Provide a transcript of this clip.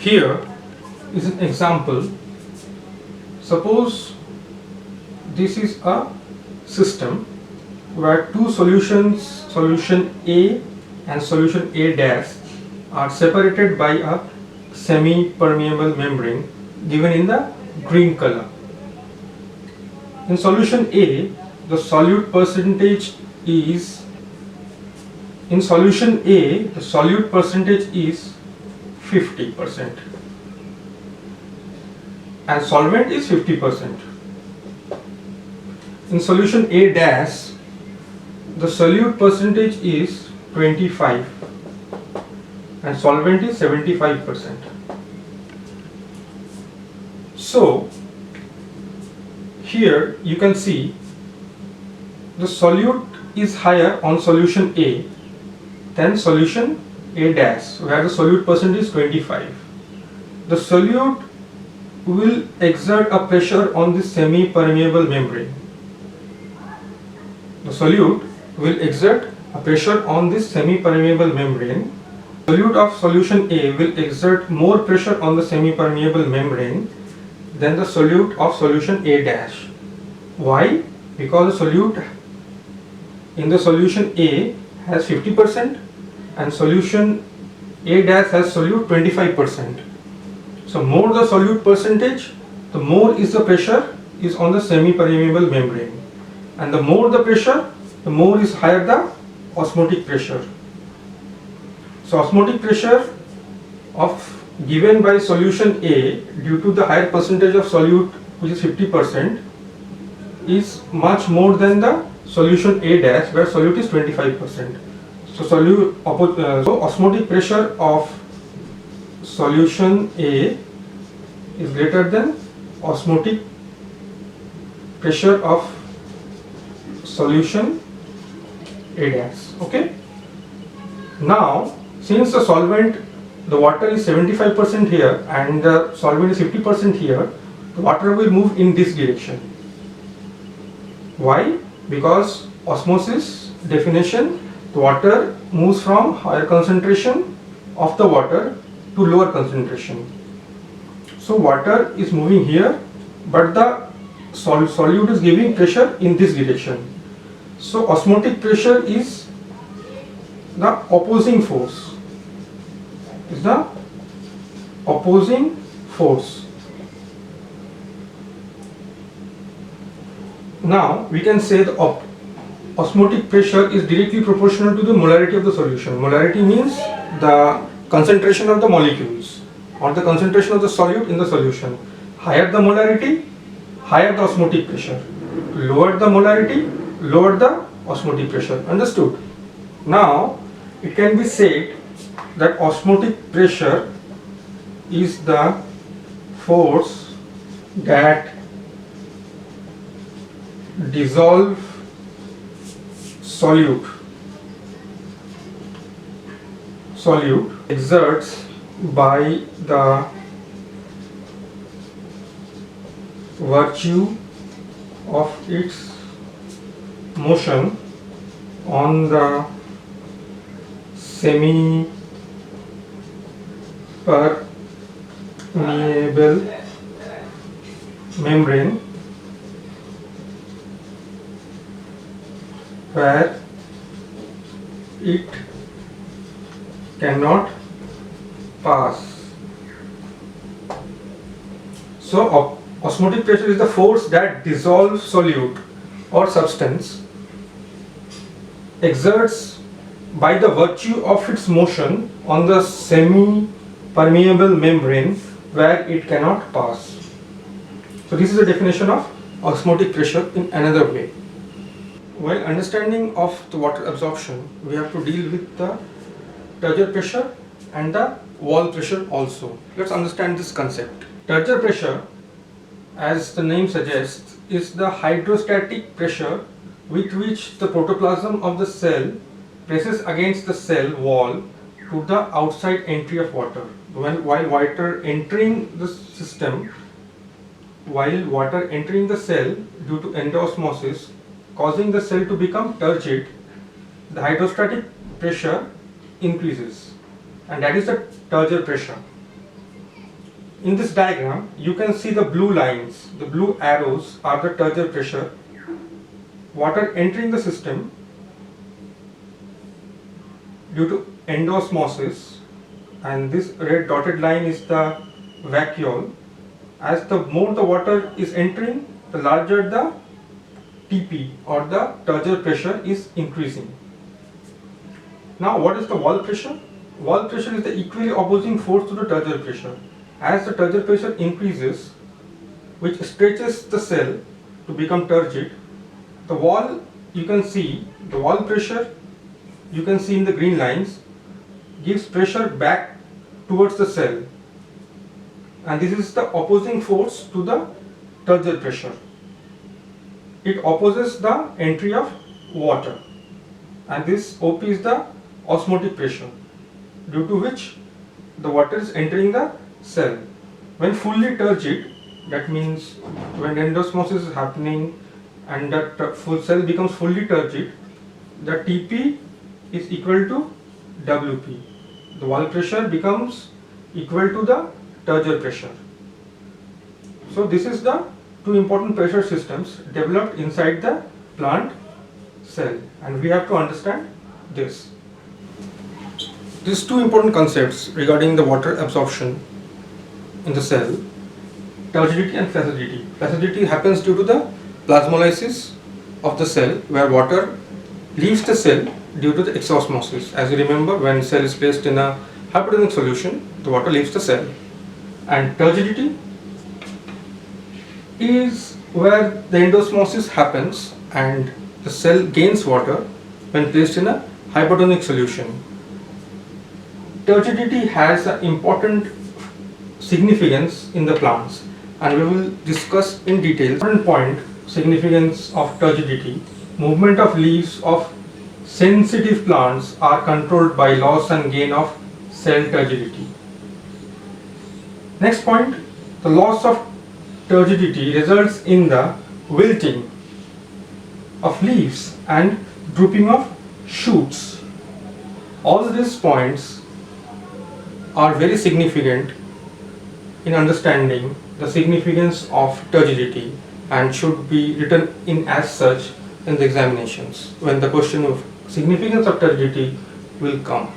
Here is an example. Suppose this is a system where two solutions, solution A and solution A dash, are separated by a semi-permeable membrane given in the green color. In solution A, the solute percentage is, in solution A, the solute percentage is 50% and solvent is 50%. In solution A dash, the solute percentage is 25 and solvent is 75%. So here you can see the solute is higher on solution A than solution A dash, where the solute percentage is 25. The solute will exert a pressure on the semi-permeable membrane. The solute will exert a pressure on this semi-permeable membrane. Solute of solution A will exert more pressure on the semi-permeable membrane than the solute of solution A dash. Why? Because the solute in the solution A has 50% and solution A dash has solute 25%. So more the solute percentage, the more is the pressure is on the semi-permeable membrane, and the more the pressure, the more is higher the osmotic pressure. So osmotic pressure of given by solution A due to the higher percentage of solute, which is 50%, is much more than the solution A dash where solute is 25%. So osmotic pressure of solution A is greater than osmotic pressure of solution A dash. Okay. Now, since the solvent, the water is 75% here and the solvent is 50% here, the water will move in this direction. Why? Because osmosis definition, the water moves from higher concentration of the water to lower concentration. So water is moving here, but the solute is giving pressure in this direction. So osmotic pressure is the opposing force. Is the opposing force. Now we can say the osmotic pressure is directly proportional to the molarity of the solution. Molarity means the concentration of the molecules or the concentration of the solute in the solution. Higher the molarity, higher the osmotic pressure. Lower the molarity, lower the osmotic pressure. Understood? Now it can be said that osmotic pressure is the force that dissolve solute exerts by the virtue of its motion on the semi-permeable membrane where it cannot pass. So osmotic pressure is the force that dissolves solute or substance, exerts by the virtue of its motion on the semi-permeable membrane where it cannot pass. So this is the definition of osmotic pressure in another way. While understanding of the water absorption, we have to deal with the turgor pressure and the wall pressure also. Let's understand this concept. Turgor pressure, as the name suggests, is the hydrostatic pressure with which the protoplasm of the cell presses against the cell wall to the outside entry of water. While water entering the system, while water entering the cell due to endosmosis, causing the cell to become turgid, the hydrostatic pressure increases, and that is the turgor pressure. In this diagram, you can see the blue lines, the blue arrows are the turgor pressure, water entering the system due to endosmosis, and this red dotted line is the vacuole. As the more the water is entering, the larger the TP or the turgor pressure is increasing. Now what is the wall pressure? Wall pressure is the equally opposing force to the turgor pressure. As the turgor pressure increases, which stretches the cell to become turgid, the wall, you can see the wall pressure, you can see in the green lines, gives pressure back towards the cell, and this is the opposing force to the turgor pressure. It opposes the entry of water, and this OP is the osmotic pressure, due to which the water is entering the cell. When fully turgid, that means when endosmosis is happening and that full cell becomes fully turgid, the TP is equal to WP. The wall pressure becomes equal to the turgor pressure. So this is the two important pressure systems developed inside the plant cell, and we have to understand this. These two important concepts regarding the water absorption in the cell: turgidity and flaccidity. Flaccidity happens due to the plasmolysis of the cell, where water leaves the cell due to the exosmosis. As you remember, when cell is placed in a hypertonic solution, the water leaves the cell. And turgidity is where the endosmosis happens and the cell gains water when placed in a hypertonic solution. Turgidity has an important significance in the plants, and we will discuss in detail. Important point: significance of turgidity. Movement of leaves of sensitive plants are controlled by loss and gain of cell turgidity. Next point: the loss of turgidity results in the wilting of leaves and drooping of shoots. All these points are very significant in understanding the significance of turgidity and should be written in as such in the examinations when the question of significance of turgidity will come.